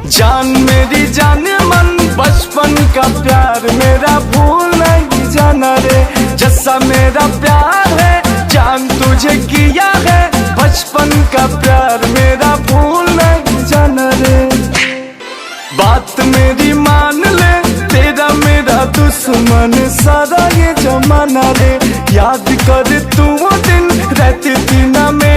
जान मेरी जान मन बचपन का प्यार मेरा भूल नहीं जाना रे। जैसा मेरा प्यार है जान तुझे किया है, बचपन का प्यार मेरा भूल नहीं जाना रे। बात मेरी मान ले, तेरा मेरा दुश्मन सारा ये जमाना रे। याद कर तू वो दिन रहती थी ना मेरे